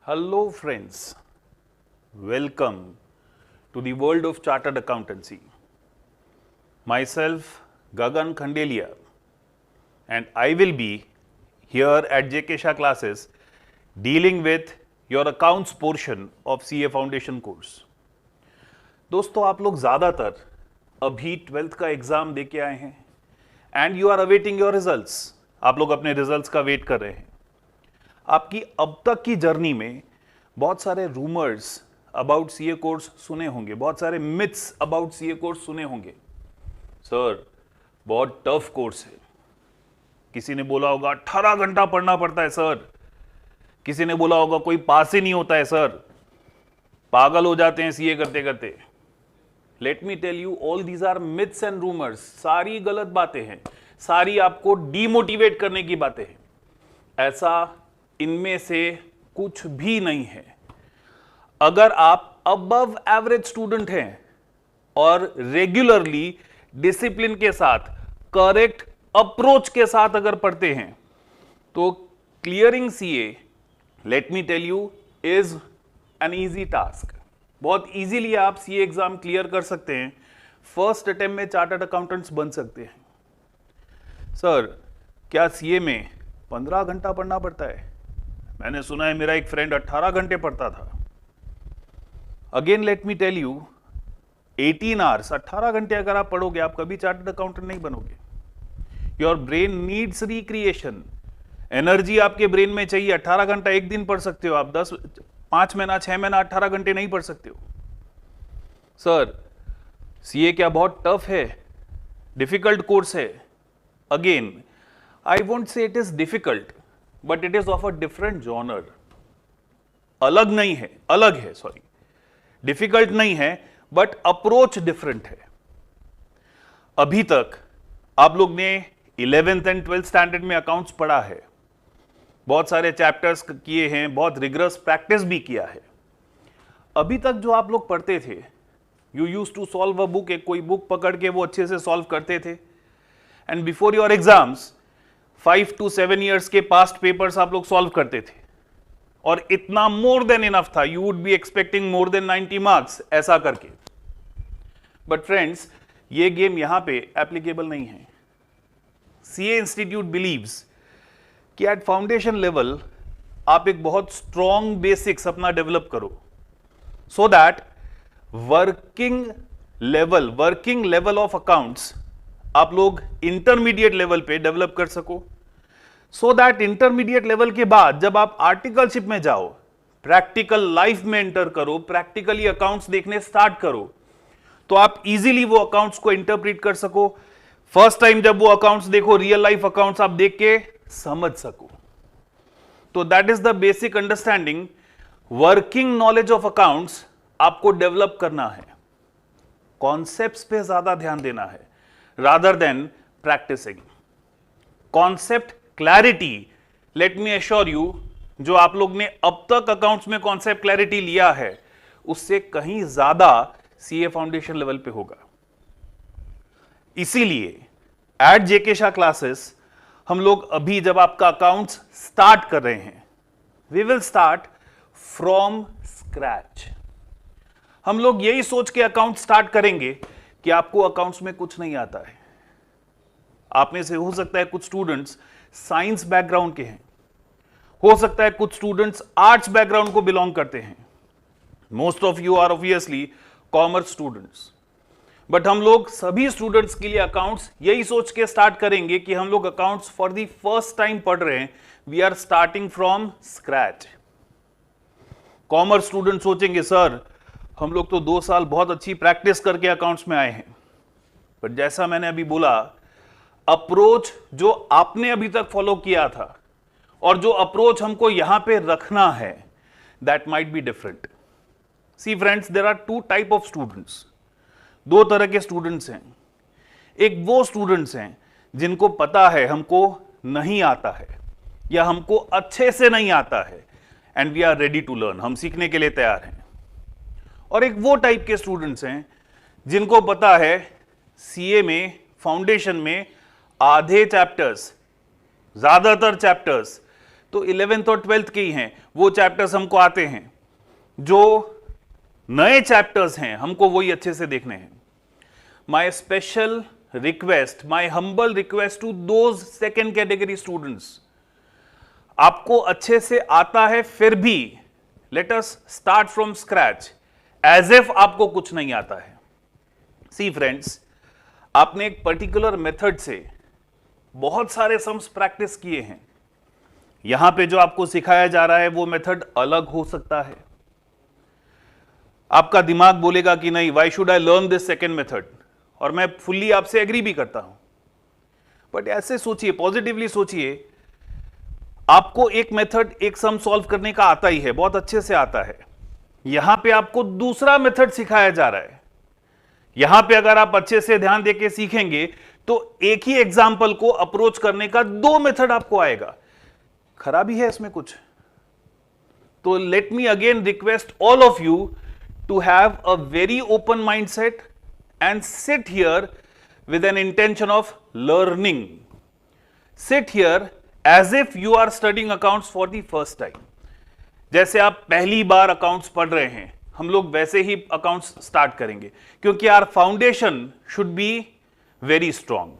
Hello friends, welcome to the world of chartered accountancy. Myself Gagan Khandelia and I will be here at JK Shah classes dealing with your accounts portion of CA Foundation course. दोस्तों आप लोग ज़्यादातर अभी 12th का exam दे के आए हैं and you are awaiting your results. आप लोग अपने रिजल्ट्स का वेट कर रहे हैं. आपकी अब तक की जर्नी में बहुत सारे रूमर्स अबाउट सीए कोर्स सुने होंगे, बहुत सारे मिथ्स अबाउट सीए कोर्स सुने होंगे. सर बहुत टफ कोर्स है. किसी ने बोला होगा 18 घंटा पढ़ना पड़ता है सर. किसी ने बोला होगा कोई पास ही नहीं होता है सर. पागल हो जाते हैं सीए करते करते. Let me tell you, all these are myths and rumours. सारी गलत बातें हैं, सारी आपको डीमोटिवेट करने की बातें हैं. ऐसा इनमें से कुछ भी नहीं है. अगर आप अबव एवरेज स्टूडेंट हैं और रेगुलरली डिसिप्लिन के साथ, करेक्ट अप्रोच के साथ अगर पढ़ते हैं तो clearing CA, let me tell you, is an easy task. बहुत इजीली आप सीए एग्जाम क्लियर कर सकते हैं. फर्स्ट अटेम्प्ट में चार्टर्ड अकाउंटेंट्स बन सकते हैं. सर क्या सीए में 15 घंटा पढ़ना पड़ता है? मैंने सुना है मेरा एक फ्रेंड 18 घंटे पढ़ता था. Again let me tell you, 18 hours, 18 घंटे अगर आप पढ़ोगे आप कभी चार्टर्ड अकाउंटेंट नहीं बनोगे. Your brain needs recreation. Energy आपके ब्रेन में चाहिए. 18 घंटा एक दिन पढ़ सकते हो आप, 5 महीना 6 महीना 18 घंटे नहीं पढ़ सकते हो. सर सीए क्या बहुत टफ है, डिफिकल्ट कोर्स है? Again I won't say it is difficult, but it is of a different genre. अलग नहीं है, अलग है, सॉरी, डिफिकल्ट नहीं है, बट अप्रोच डिफरेंट है. अभी तक आप लोग ने 11th एंड 12th स्टैंडर्ड में अकाउंट्स पढ़ा है, बहुत सारे चैप्टर्स किए हैं, बहुत रिगरस प्रैक्टिस भी किया है. अभी तक जो आप लोग पढ़ते थे, you used to solve a book. एक कोई बुक पकड़ के वो अच्छे से सॉल्व करते थे and before your exams 5 to 7 years के पास्ट पेपर्स आप लोग सॉल्व करते थे और इतना मोर देन इनफ था. You would be expecting more than 90 marks ऐसा करके. बट फ्रेंड्स ये गेम यहां पे एप्लीकेबल नहीं है. सीए इंस्टीट्यूट बिलीव्स कि एट फाउंडेशन लेवल आप एक बहुत स्ट्रॉन्ग बेसिक्स अपना डेवलप करो, so that working level of accounts आप लोग इंटरमीडिएट लेवल पे डेवलप कर सको. सो दैट इंटरमीडिएट लेवल के बाद जब आप आर्टिकलशिप में जाओ, प्रैक्टिकल लाइफ में एंटर करो, प्रैक्टिकली अकाउंट्स देखने स्टार्ट करो, तो आप इजीली वो अकाउंट्स को इंटरप्रेट कर सको. फर्स्ट टाइम जब वो अकाउंट्स देखो, रियल लाइफ अकाउंट्स आप देख के समझ सको. तो that is the basic understanding. Working knowledge of accounts आपको डेवलप करना है. कॉन्सेप्ट्स पे ज्यादा ध्यान देना है rather than practicing. Concept clarity, let me assure you, जो आप लोग ने अब तक अकाउंट्स में कॉन्सेप्ट क्लैरिटी लिया है उससे कहीं ज्यादा सीए फाउंडेशन लेवल पे होगा. इसीलिए एट जेके शाह क्लासेस हम लोग अभी जब आपका अकाउंट्स स्टार्ट कर रहे हैं, we will start from scratch. हम लोग यही सोच के अकाउंट स्टार्ट करेंगे कि आपको अकाउंट्स में कुछ नहीं आता है. आप में से हो सकता है कुछ स्टूडेंट्स साइंस बैकग्राउंड के हैं, हो सकता है कुछ स्टूडेंट्स आर्ट्स बैकग्राउंड को बिलोंग करते हैं. Most of you are obviously commerce students. But हम लोग सभी स्टूडेंट्स के लिए अकाउंट्स यही सोच के स्टार्ट करेंगे कि हम लोग accounts for the first time पढ़ रहे हैं. We are starting from scratch. Commerce student सोचेंगे सर हम लोग तो 2 साल बहुत अच्छी प्रैक्टिस करके अकाउंट्स में आए हैं. बट जैसा मैंने अभी बोला, अप्रोच जो आपने अभी तक फॉलो किया था और जो अप्रोच हमको यहां पे रखना है, that might be different. See friends, there are 2 type of students. 2 तरह के स्टूडेंट्स हैं. एक वो स्टूडेंट्स हैं जिनको पता है हमको नहीं आता है या हमको अच्छे से नहीं आता है and we are ready to learn, हम सीखने के लिए तैयार हैं. और एक वो टाइप के स्टूडेंट्स हैं जिनको पता है सीए में, फाउंडेशन में आधे चैप्टर्स, ज्यादातर चैप्टर्स तो 11th और 12th के ही हैं, वो चैप्टर्स हमको आते हैं। जो नए चैप्टर्स हैं हमको वही अच्छे से देखने हैं। My special request, my humble request to those second category students, आपको अच्छे से आता है फिर भी let us start from scratch, as if आपको कुछ नहीं आता है। सी फ्रेंड्स, आपने एक पर्टिकुलर मेथड से बहुत सारे सम्स प्रैक्टिस किए हैं, यहां पे जो आपको सिखाया जा रहा है वो मेथड अलग हो सकता है। आपका दिमाग बोलेगा कि नहीं, why should I learn this second method, और मैं फुल्ली आपसे एग्री भी करता हूं। बट ऐसे सोचिए, पॉजिटिवली सोचिए, आपको एक मेथड, एक सम सॉल्व करने का आता ही है, बहुत अच्छे से आता है। यहां पे आपको दूसरा मेथड सिखाया जा रहा है। यहां पे अगर आप अच्छे से ध्यान देके सीखेंगे तो एक ही एग्जाम्पल को अप्रोच करने का दो मेथड आपको आएगा। खराबी है इसमें कुछ? तो let me again request all of you to have a very open mindset and sit here with an intention of learning. Sit here as if you are studying accounts for the first time. जैसे आप पहली बार accounts पढ़ रहे हैं, हम लोग वैसे ही accounts start करेंगे, क्योंकि our foundation should be very strong.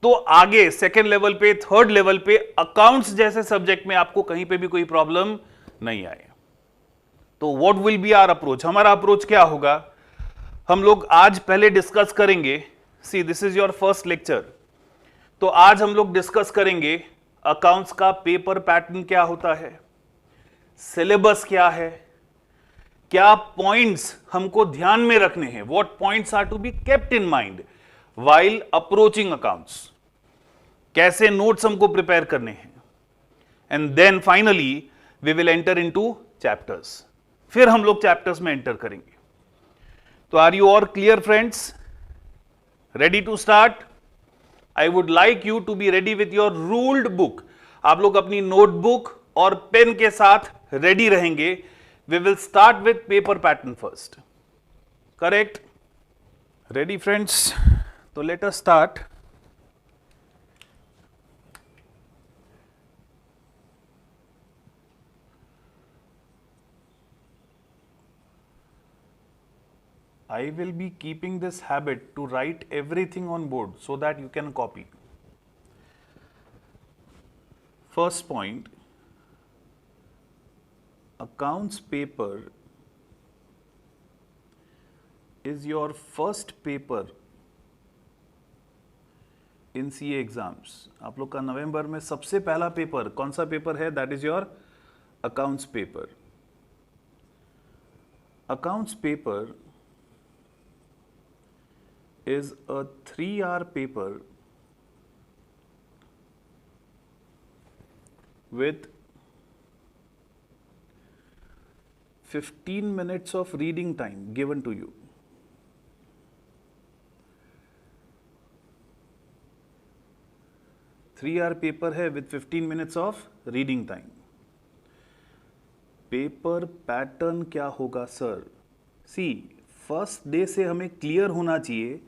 तो आगे सेकेंड लेवल पे, थर्ड लेवल पे अकाउंट्स जैसे सब्जेक्ट में आपको कहीं पे भी कोई प्रॉब्लम नहीं आए। तो what will be our approach? हमारा अप्रोच क्या होगा? हम लोग आज पहले डिस्कस करेंगे, see this is your first lecture, तो आज हम लोग डिस्कस करेंगे अकाउंट्स का पेपर पैटर्न क्या होता है, सिलेबस क्या है, क्या पॉइंट्स हमको ध्यान में रखने हैं, what points are to be kept in mind while approaching accounts, कैसे नोट्स हमको प्रिपेयर करने हैं, and then finally we will enter into chapters. फिर हम लोग चैप्टर्स में एंटर करेंगे। तो are you all clear friends? Ready to start? I would like you to be ready with your ruled book. आप लोग अपनी नोटबुक और पेन के साथ रेडी रहेंगे। We will start with paper pattern first, correct? Ready friends? तो let us start. I will be keeping this habit to write everything on board so that you can copy. First point, accounts paper is your first paper in CA exams. आप लोग का नवंबर में सबसे पहला paper कौन सा paper है? That is your accounts paper. Accounts paper is a 3-hour paper with 15 minutes of reading time given to you. Three hour paper है with 15 minutes of reading time. Paper pattern क्या होगा सर? सी, first day से हमें clear होना चाहिए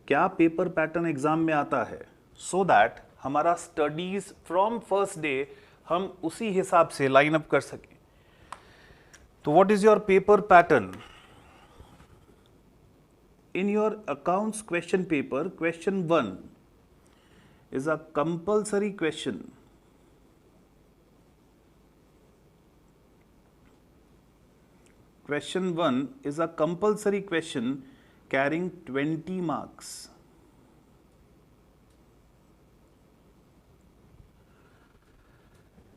क्या paper pattern exam में आता है, सो दैट हमारा स्टडीज फ्रॉम फर्स्ट डे हम उसी हिसाब से लाइन अप कर सकें। तो what is your paper pattern? In your accounts question paper, question 1 is a compulsory question. Question 1 is a compulsory question carrying 20 marks.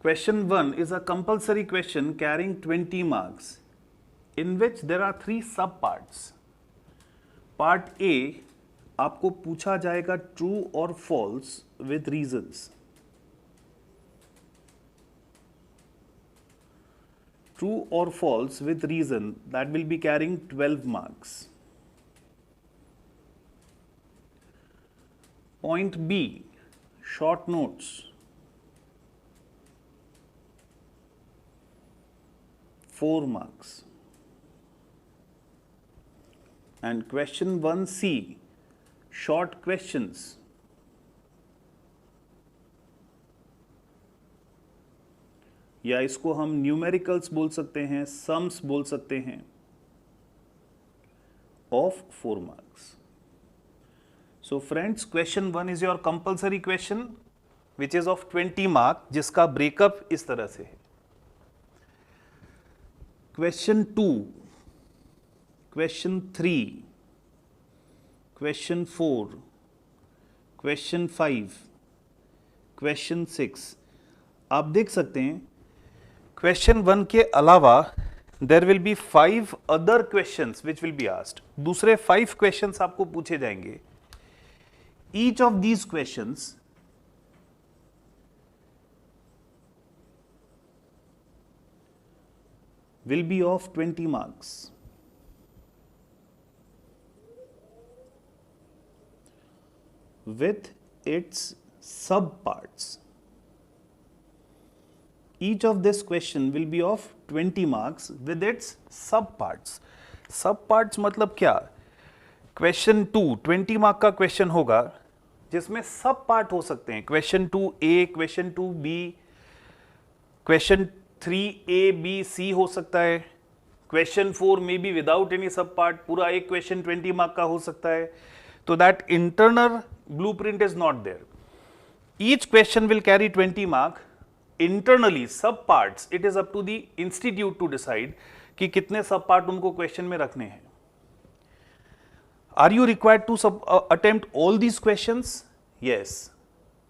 Question 1 is a compulsory question carrying 20 marks, in which there are 3 sub-parts. Part A, आपको पूछा जाएगा true or false with reasons. True or false with reason, that will be carrying 12 marks. Point B, short notes. 4 marks. And question 1C, short questions. या इसको हम numericals बोल सकते हैं, sums बोल सकते हैं, of 4 marks. So friends, question 1 is your compulsory question which is of 20 mark, जिसका ब्रेकअप इस तरह से है. Question 2, question 3, question 4, question 5, question 6. आप देख सकते हैं क्वेश्चन 1 के अलावा there will be 5 other questions which will be asked. दूसरे 5 क्वेश्चंस आपको पूछे जाएंगे. Each of these questions will be of 20 marks. With its subparts. Each of this question will be of 20 marks with its subparts. Subparts मतलब क्या? Question 2 20 mark का question होगा जिसमें सब पार्ट हो सकते हैं. Question 2A, question 2B, question 3A, B, C हो सकता है. Question 4 may be without any सब पार्ट, पूरा एक क्वेश्चन 20 मार्क का हो सकता है. तो that internal blueprint is not there. Each question will carry 20 mark. Internally सब parts it is up to the institute to decide कि कितने सब पार्ट उनको क्वेश्चन में रखने हैं. Are you required to attempt all these questions? Yes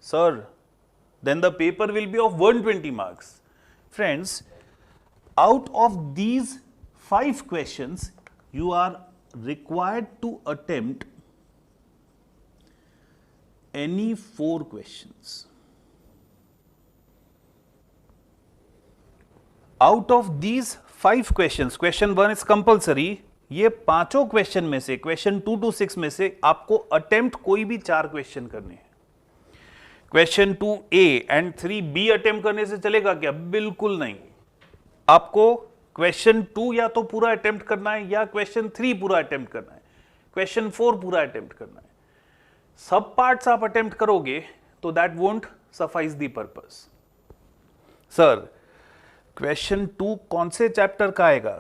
sir. Then the paper will be of 120 marks. Friends, out of these 5 questions, you are required to attempt any 4 questions. Out of these 5 questions, question 1 is compulsory. ये पांचों question में से, question 2 to 6 में से आपको attempt कोई भी 4 question करने हैं. Question 2A and 3B attempt करने से चलेगा क्या? बिल्कुल नहीं. आपको क्वेश्चन 2 या तो पूरा अटेम्प्ट करना है या क्वेश्चन 3 पूरा अटेम्प्ट करना है, क्वेश्चन 4 पूरा अटेम्प्ट करना है. सब पार्ट्स आप अटेम्प्ट करोगे तो that won't suffice the purpose. Sir, question 2 कौन से चैप्टर का आएगा?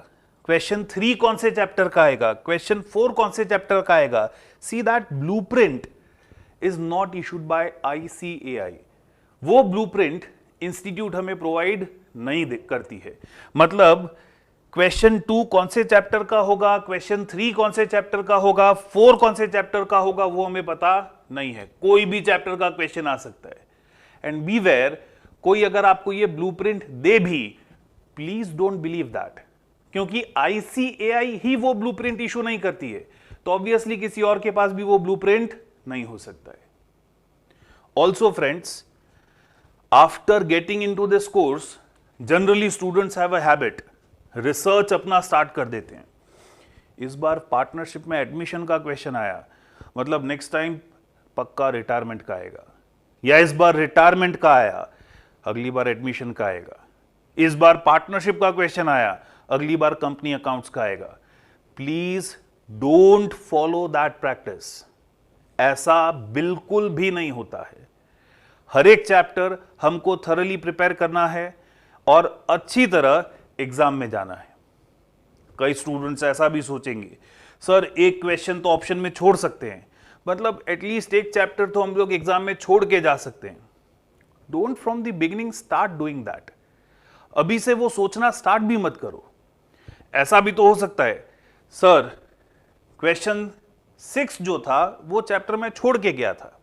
क्वेश्चन 3 कौन से चैप्टर का आएगा? क्वेश्चन 4 कौन से चैप्टर का आएगा? See that blueprint is not issued by ICAI. वो ब्लूप्रिंट इंस्टीट्यूट हमें प्रोवाइड नहीं करती है. मतलब क्वेश्चन 2 कौन से चैप्टर का होगा, क्वेश्चन 3 कौन से चैप्टर का होगा, 4 कौन से चैप्टर का होगा, वो हमें पता नहीं है. कोई भी चैप्टर का क्वेश्चन आ सकता है. एंड बी वेयर, कोई अगर आपको ये ब्लूप्रिंट दे भी, प्लीज डोंट बिलीव दैट, क्योंकि ICAI ही वो ब्लूप्रिंट इशू नहीं करती है. तो ऑब्वियसली किसी और के पास भी वो ब्लूप्रिंट नहीं हो सकता है. Also friends, after getting into this course, generally students have a habit, research अपना स्टार्ट कर देते हैं. इस बार पार्टनरशिप में एडमिशन का क्वेश्चन आया, मतलब नेक्स्ट टाइम पक्का रिटायरमेंट का आएगा. या इस बार रिटायरमेंट का आया, अगली बार एडमिशन का आएगा. इस बार पार्टनरशिप का क्वेश्चन आया, अगली बार कंपनी अकाउंट्स का आएगा. Please don't follow that practice. ऐसा बिल्कुल भी नहीं होता है. हर एक चैप्टर हमको थरली प्रिपेयर करना है और अच्छी तरह एग्जाम में जाना है. कई स्टूडेंट्स ऐसा भी सोचेंगे, सर एक क्वेश्चन तो ऑप्शन में छोड़ सकते हैं, मतलब एटलीस्ट एक चैप्टर तो हम लोग एग्जाम में छोड़ के जा सकते हैं. Don't from the beginning start doing that. अभी से वो सोचना स्टार्ट भी मत करो. ऐसा भी तो हो सकता है, सर क्वेश्चन 6 जो था वो चैप्टर में छोड़ के गया था,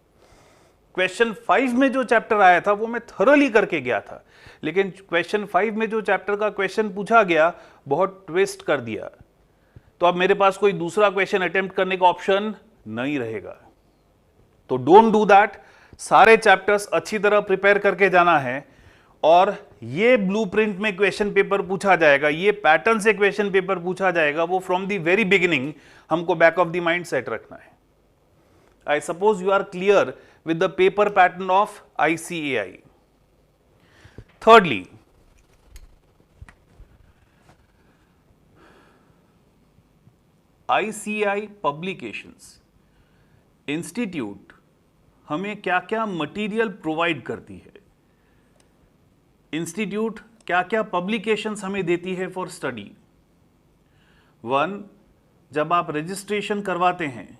क्वेश्चन 5 में जो चैप्टर आया था वो मैं थरोली करके गया था, लेकिन क्वेश्चन 5 में जो चैप्टर का क्वेश्चन पूछा गया बहुत ट्विस्ट कर दिया, तो अब मेरे पास कोई दूसरा क्वेश्चन अटेम्प्ट करने का ऑप्शन नहीं रहेगा. तो डोंट डू दैट. सारे चैप्टर्स अच्छी तरह प्रिपेयर करके जाना है. और ये ब्लूप्रिंट में क्वेश्चन पेपर पूछा जाएगा, ये पैटर्न से क्वेश्चन पेपर पूछा जाएगा, वो फ्रॉम द वेरी बिगिनिंग हमको back of the mind set रखना है. I suppose you are clear with the paper pattern of ICAI. Thirdly, ICAI publications. Institute हमें क्या क्या मटेरियल प्रोवाइड करती है. इंस्टीट्यूट क्या क्या पब्लिकेशंस हमें देती है फॉर स्टडी। 1, जब आप रजिस्ट्रेशन करवाते हैं,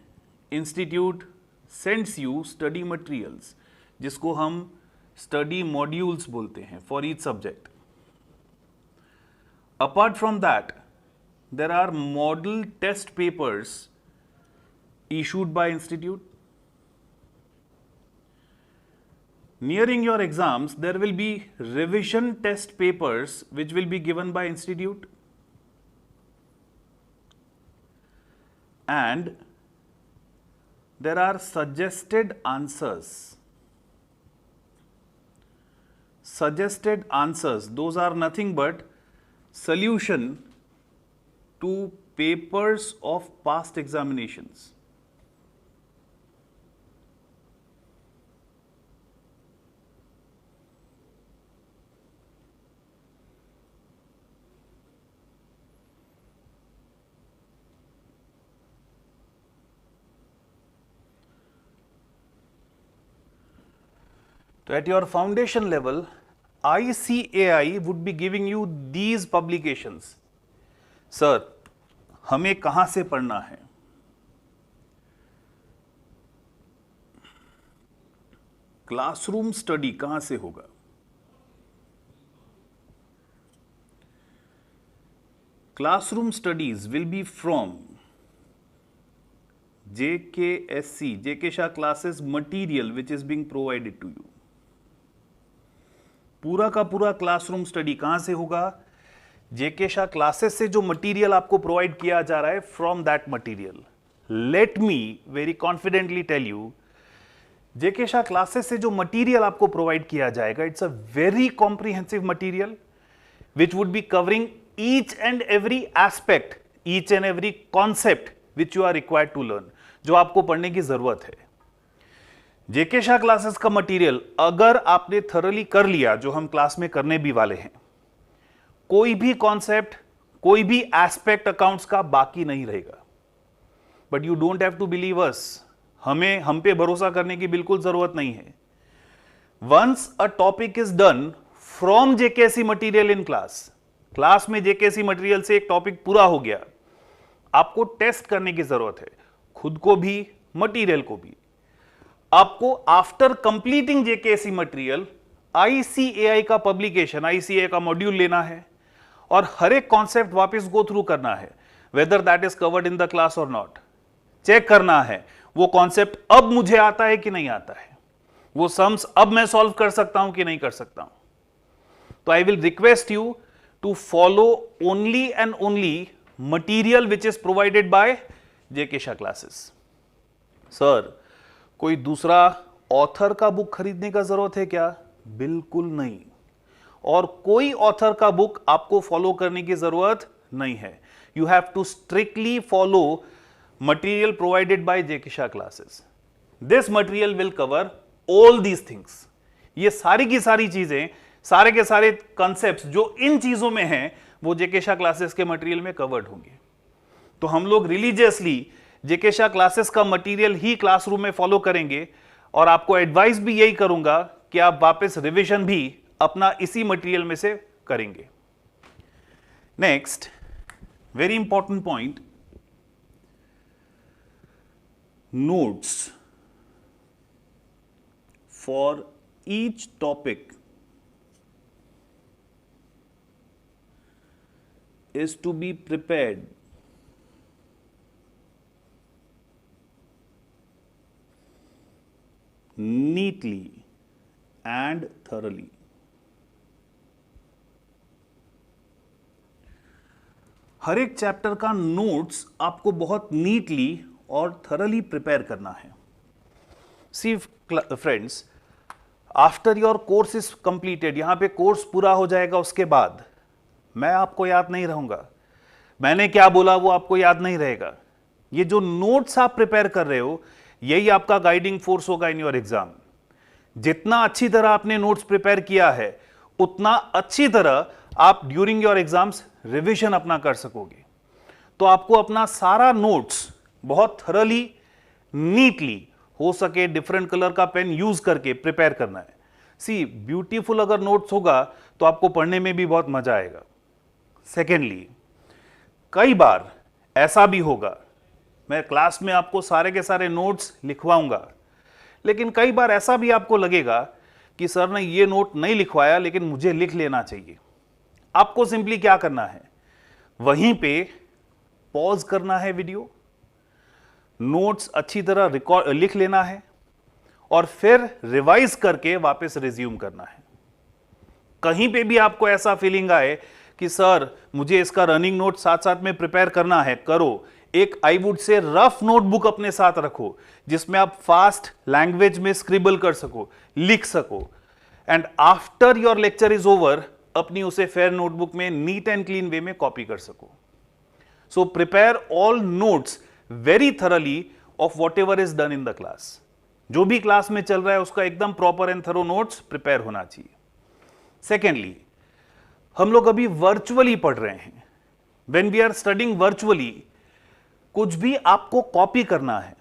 institute sends you study materials, जिसको हम स्टडी मॉड्यूल्स बोलते हैं for each subject. Apart from that, there are model test papers issued by institute. Nearing your exams, there will be revision test papers which will be given by institute, and there are suggested answers. Suggested answers, those are nothing but solution to papers of past examinations. So at your foundation level, ICAI would be giving you these publications. Sir, हमें कहां से पढ़ना है? Classroom study कहां से होगा? Classroom studies will be from JKSC, JK Shah classes material which is being provided to you. पूरा का पूरा क्लासरूम स्टडी कहां से होगा? जेके शाह क्लासेस से जो मटेरियल आपको प्रोवाइड किया जा रहा है, from that material. Let me very confidently tell you, JK Shah classes से जो मटेरियल आपको प्रोवाइड किया जाएगा, it's a very comprehensive material which would be covering each and every aspect, each and every concept which you are required to learn, जो आपको पढ़ने की जरूरत है। जेके शाह क्लासेस का मटेरियल अगर आपने थरली कर लिया, जो हम क्लास में करने भी वाले हैं, कोई भी कॉन्सेप्ट, कोई भी एस्पेक्ट अकाउंट्स का बाकी नहीं रहेगा। But you don't have to believe us, हम पे भरोसा करने की बिल्कुल जरूरत नहीं है। Once a topic is done from JKSC material in class में जेकेएससी मटेरियल से एक टॉपिक पूरा हो गया, आपको टेस्ट करने की जरूरत है, खुद को भी, मटेरियल को भी। आपको आफ्टर कंप्लीटिंग जेकेएससी मटेरियल ICAI का पब्लिकेशन, ICAI का मॉड्यूल लेना है और हर एक कॉन्सेप्ट वापस गो थ्रू करना है, whether that is covered in the class और नॉट। चेक करना है वो कॉन्सेप्ट अब मुझे आता है कि नहीं आता है, वो सम्स अब मैं सॉल्व कर सकता हूं कि नहीं कर सकता हूं। तो I will request you to follow only and only material which is provided by JK Shah classes. Sir, कोई दूसरा ऑथर का बुक खरीदने का जरूरत है क्या? बिल्कुल नहीं। और कोई ऑथर का बुक आपको फॉलो करने की जरूरत नहीं है। You have to strictly follow material provided by JK Shah classes. This material will cover all these things. ये सारी की सारी चीजें, सारे के सारे कॉन्सेप्ट्स जो इन चीजों में हैं, वो जेके शाह क्लासेस के मटेरियल में कवर्ड होंगे। तो हम लोग रिलीजियसली जेके शाह क्लासेस का मटेरियल ही क्लासरूम में फॉलो करेंगे और आपको एडवाइस भी यही करूंगा कि आप वापस रिवीजन भी अपना इसी मटेरियल में से करेंगे। Next, very important point, notes for each topic is to be prepared neatly and thoroughly. हर एक चैप्टर का नोट्स आपको बहुत नीटली और थरली प्रिपेयर करना है। See friends, after your course is completed, यहां पे कोर्स पूरा हो जाएगा, उसके बाद मैं आपको याद नहीं रहूंगा, मैंने क्या बोला वो आपको याद नहीं रहेगा। ये जो नोट्स आप प्रिपेयर कर रहे हो, यही आपका गाइडिंग फोर्स होगा इन योर एग्जाम। जितना अच्छी तरह आपने नोट्स प्रिपेयर किया है, उतना अच्छी तरह आप ड्यूरिंग योर एग्जाम्स रिवीजन अपना कर सकोगे। तो आपको अपना सारा नोट्स बहुत थरली, नीटली, हो सके डिफरेंट कलर का पेन यूज करके प्रिपेयर करना है, सी ब्यूटीफुल अगर नोट्स होगा तो आपको पढ़ने में भी बहुत मजा आएगा। सेकेंडली, कई बार ऐसा भी होगा, मैं क्लास में आपको सारे के सारे नोट्स लिखवाऊंगा, लेकिन कई बार ऐसा भी आपको लगेगा कि सर ने ये नोट नहीं लिखवाया लेकिन मुझे लिख लेना चाहिए। आपको सिंपली क्या करना है, वहीं पे पॉज करना है वीडियो, नोट्स अच्छी तरह रिकॉर्ड लिख लेना है और फिर रिवाइज करके वापस रिज्यूम करना है। कहीं पे भी आपको ऐसा फीलिंग आए कि सर मुझे इसका रनिंग नोट साथ साथ में प्रिपेयर करना है, करो। एक I would say rough notebook अपने साथ रखो जिसमें आप फास्ट लैंग्वेज में स्क्रिबल कर सको, लिख सको, and after your lecture is over अपनी उसे फेयर नोटबुक में नीट एंड क्लीन वे में कॉपी कर सको। So prepare all notes very thoroughly of what ever is done in the class. जो भी क्लास में चल रहा है उसका एकदम proper and thorough notes prepare होना चाहिए। सेकेंडली, हम लोग अभी वर्चुअली पढ़ रहे हैं। When we are studying virtually, कुछ भी आपको कॉपी करना है,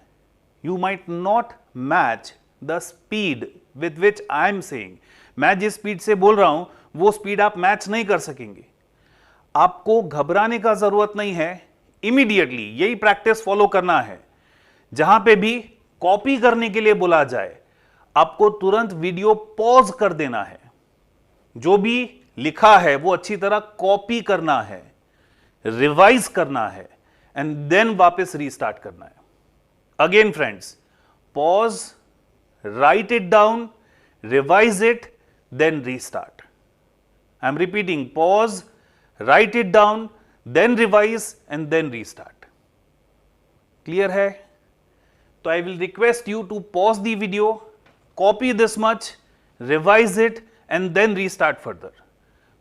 you might not match the speed with which I am saying. मैं जिस स्पीड से बोल रहा हूं वो स्पीड आप मैच नहीं कर सकेंगे। आपको घबराने का जरूरत नहीं है, इमीडिएटली यही प्रैक्टिस फॉलो करना है। जहां पे भी कॉपी करने के लिए बोला जाए, आपको तुरंत वीडियो पॉज कर देना है, जो भी लिखा है वो अच्छी तरह कॉपी करना है, रिवाइज करना है एंड देन वापस रीस्टार्ट करना है। Again friends, pause, write it down, revise it, then restart. I am repeating, pause, write it down, then revise and then restart. Clear है? तो I will request you to pause the video, copy this much, revise it and then restart further.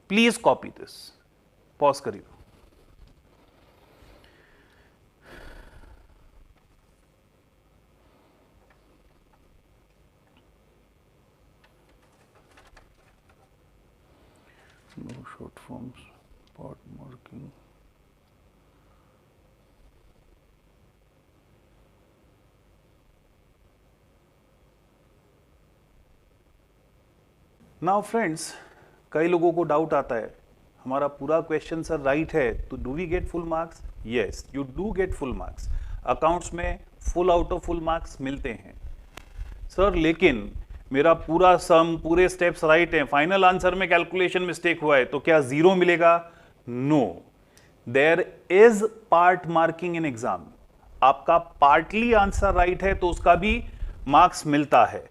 Please copy this. Pause करिए। No short forms, part marking. Now friends, कई लोगों को doubt आता है, हमारा पूरा क्वेश्चन सर राइट है तो do we get full marks? Yes, you do get full marks. Accounts में full out of full marks मिलते हैं। सर लेकिन मेरा पूरा सम, पूरे स्टेप्स राइट हैं, फाइनल आंसर में कैलकुलेशन मिस्टेक हुआ है तो क्या जीरो मिलेगा? No, there is part marking in exam. आपका पार्टली आंसर राइट है तो उसका भी मार्क्स मिलता है।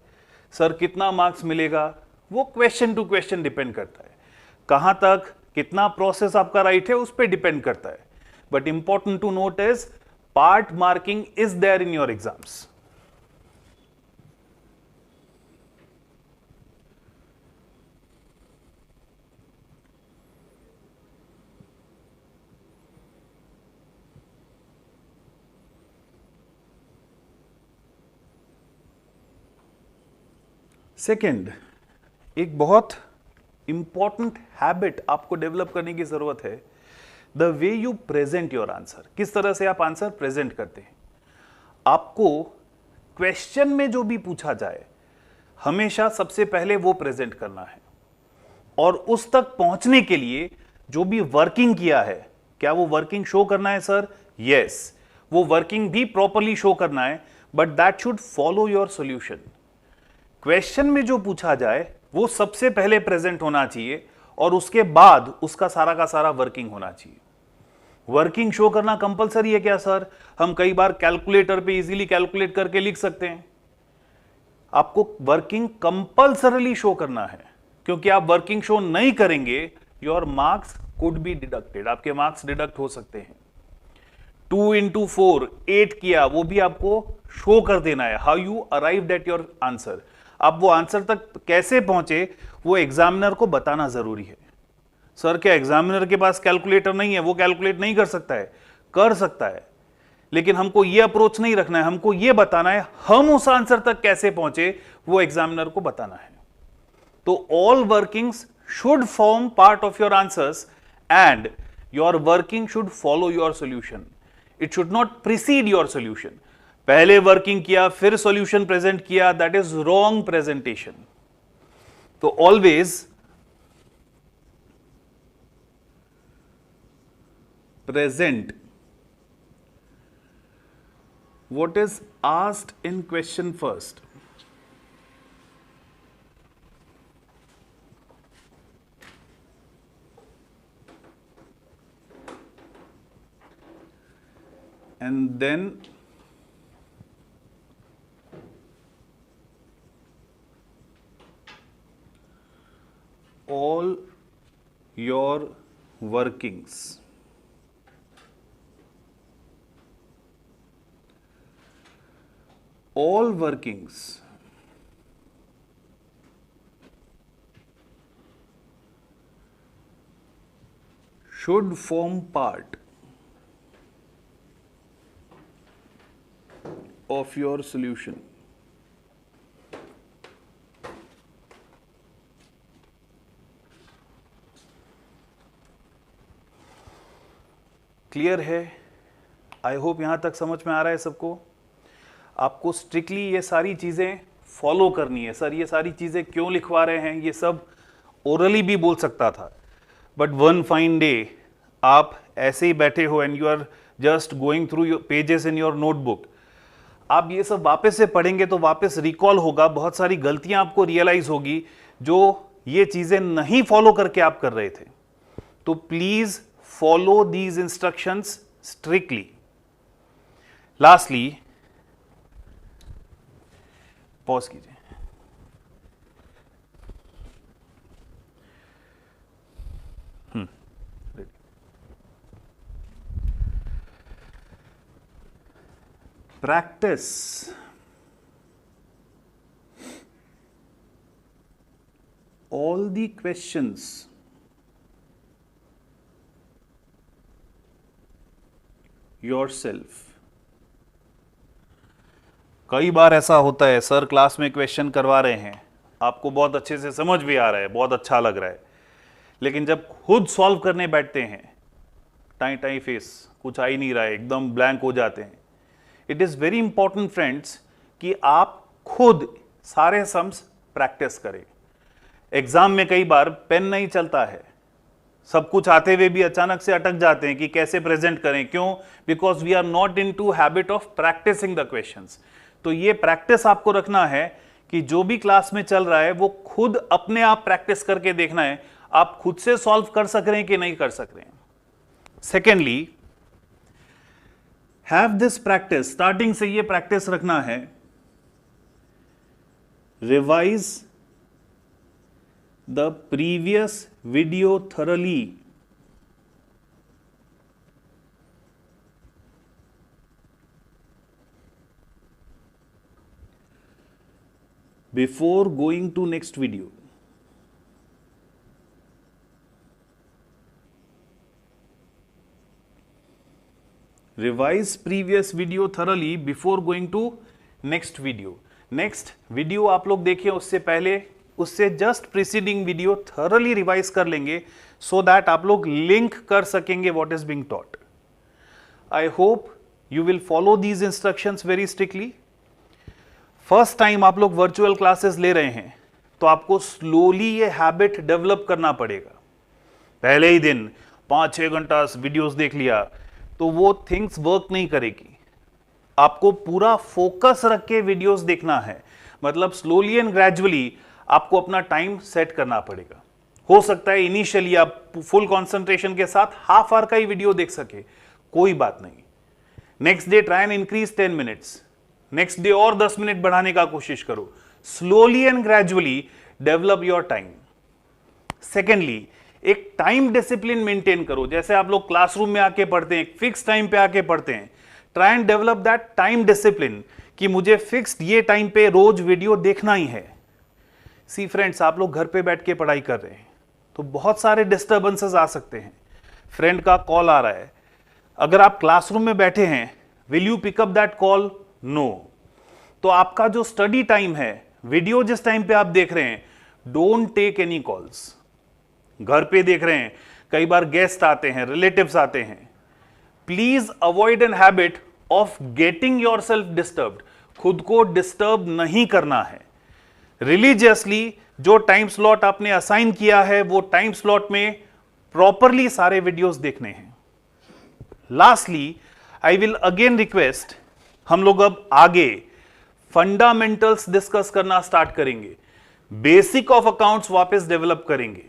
सर कितना मार्क्स मिलेगा? वो क्वेश्चन टू क्वेश्चन डिपेंड करता है, कहां तक कितना प्रोसेस आपका राइट है उस पर डिपेंड करता है। But important to note is part marking is there in your exams. Second, एक बहुत इंपॉर्टेंट हैबिट आपको डेवलप करने की जरूरत है, the way you present your answer. किस तरह से आप आंसर प्रेजेंट करते हैं। आपको क्वेश्चन में जो भी पूछा जाए हमेशा सबसे पहले वो प्रेजेंट करना है, और उस तक पहुंचने के लिए जो भी वर्किंग किया है, क्या वो वर्किंग शो करना है सर? यस, वो वर्किंग भी प्रॉपरली शो करना है, but that should follow your solution. Question में जो पूछा जाए वो सबसे पहले प्रेजेंट होना चाहिए और उसके बाद उसका सारा का सारा वर्किंग होना चाहिए। वर्किंग शो करना कंपलसरी है क्या सर? हम कई बार कैलकुलेटर पे इजीली कैलकुलेट करके लिख सकते हैं। आपको वर्किंग कंपलसरीली शो करना है, क्योंकि आप वर्किंग शो नहीं करेंगे, your marks could be deducted, आपके मार्क्स डिडक्ट हो सकते हैं। 2 into 4 8 किया, वो भी आपको शो कर देना है, how you arrived at your answer. आप वो आंसर तक कैसे पहुंचे वो एग्जामिनर को बताना जरूरी है। सर क्या एग्जामिनर के पास कैलकुलेटर नहीं है, वो कैलकुलेट नहीं कर सकता है? कर सकता है, लेकिन हमको ये अप्रोच नहीं रखना है, हमको ये बताना है हम उस आंसर तक कैसे पहुंचे, वो एग्जामिनर को बताना है। तो all workings should form part of your answers and your working should follow your solution. It should not preceded your solution. पहले वर्किंग किया फिर सॉल्यूशन प्रेजेंट किया, दैट इज रॉन्ग प्रेजेंटेशन। तो always present what is asked in question first. And then all your workings. All workings should form part of your solution. Clear है? I hope यहां तक समझ में आ रहा है सबको। आपको स्ट्रिक्टली ये सारी चीज़ें फॉलो करनी है। सर ये सारी चीज़ें क्यों लिखवा रहे हैं, ये सब ओरली भी बोल सकता था, बट वन फाइन डे आप ऐसे ही बैठे हो and you are just going through your pages in your notebook, आप ये सब वापस से पढ़ेंगे तो वापस रिकॉल होगा, बहुत सारी गलतियां आपको रियलाइज होगी जो ये चीज़ें नहीं फॉलो करके आप कर रहे थे। तो please follow these instructions strictly. Lastly pause कीजिए। Practice all the questions yourself। कई बार ऐसा होता है सर क्लास में क्वेश्चन करवा रहे हैं, आपको बहुत अच्छे से समझ भी आ रहा है, बहुत अच्छा लग रहा है, लेकिन जब खुद सॉल्व करने बैठते हैं टाई टाई फेस, कुछ आ ही नहीं रहा है, एकदम ब्लैंक हो जाते हैं। It is very important friends कि आप खुद सारे सम्स प्रैक्टिस करें। एग्जाम में कई बार पेन नहीं चलता है, सब कुछ आते हुए भी अचानक से अटक जाते हैं कि कैसे प्रेजेंट करें। क्यों? Because we are not into habit of practicing the questions. तो ये प्रैक्टिस आपको रखना है कि जो भी क्लास में चल रहा है वो खुद अपने आप प्रैक्टिस करके देखना है, आप खुद से सॉल्व कर सक रहे हैं कि नहीं कर सक रहे हैं। Secondly, have this practice, starting से ये प्रैक्टिस रखना है, revise the previous video thoroughly before going to next video। Revise previous video thoroughly before going to next video। Next video आप लोग देखिए, उससे पहले उससे just preceding video thoroughly revise कर लेंगे सो दैट आप लोग लिंक कर सकेंगे what is being taught. I hope you will follow these instructions very strictly. First time आप लोग वर्चुअल क्लासेस ले रहे हैं तो आपको स्लोली ये हैबिट डेवलप करना पड़ेगा। पहले ही दिन 5-6 घंटा वीडियोस देख लिया तो वो थिंग्स वर्क नहीं करेगी। आपको पूरा फोकस रख के वीडियोस देखना है, मतलब स्लोली एंड ग्रेजुअली आपको अपना टाइम सेट करना पड़ेगा। हो सकता है इनिशियली आप फुल कंसंट्रेशन के साथ हाफ आवर का ही वीडियो देख सके, कोई बात नहीं। Next day try and increase 10 minutes, next day और 10 मिनट बढ़ाने का कोशिश करो। Slowly and gradually develop your time. Secondly, एक टाइम डिसिप्लिन मेंटेन करो। जैसे आप लोग क्लासरूम में आके पढ़ते हैं, एक फिक्स टाइम पे आके पढ़ते हैं, try and develop that time discipline कि मुझे फिक्स्ड ये टाइम पे रोज वीडियो देखना ही है। सी फ्रेंड्स, आप लोग घर पे बैठ के पढ़ाई कर रहे हैं तो बहुत सारे डिस्टर्बेंसेस आ सकते हैं। फ्रेंड का कॉल आ रहा है, अगर आप क्लासरूम में बैठे हैं, will you pick up that call? No. तो आपका जो स्टडी टाइम है, वीडियो जिस टाइम पे आप देख रहे हैं, डोंट टेक एनी कॉल्स। घर पे देख रहे हैं, कई बार गेस्ट आते हैं, रिलेटिव्स आते हैं, please avoid an habit of getting yourself disturbed. खुद को डिस्टर्ब नहीं करना है। रिलीजियसली जो टाइम स्लॉट आपने असाइन किया है वो टाइम स्लॉट में प्रॉपरली सारे वीडियोस देखने हैं। Lastly I will again request, हम लोग अब आगे फंडामेंटल्स डिस्कस करना स्टार्ट करेंगे, बेसिक ऑफ अकाउंट्स वापस डेवलप करेंगे।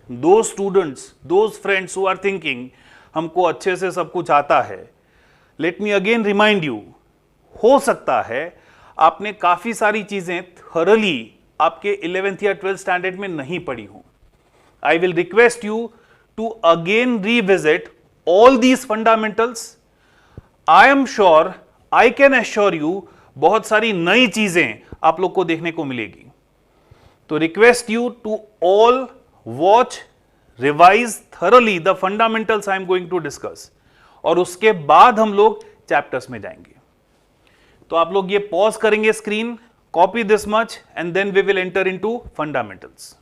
दो students, those friends who are thinking हमको अच्छे से सब कुछ आता है, let me again remind you, हो सकता है आपने काफी सारी चीजें थॉरली आपके 11th या 12th स्टैंडर्ड में नहीं पढ़ी हो। I will request you to again revisit all these fundamentals. I am sure, I can assure you, बहुत सारी नई चीजें आप लोग को देखने को मिलेगी। तो request you to all watch, revise thoroughly the fundamentals I am going to discuss, और उसके बाद हम लोग चैप्टर्स में जाएंगे। तो आप लोग ये पॉज करेंगे screen, copy this much, and then we will enter into fundamentals.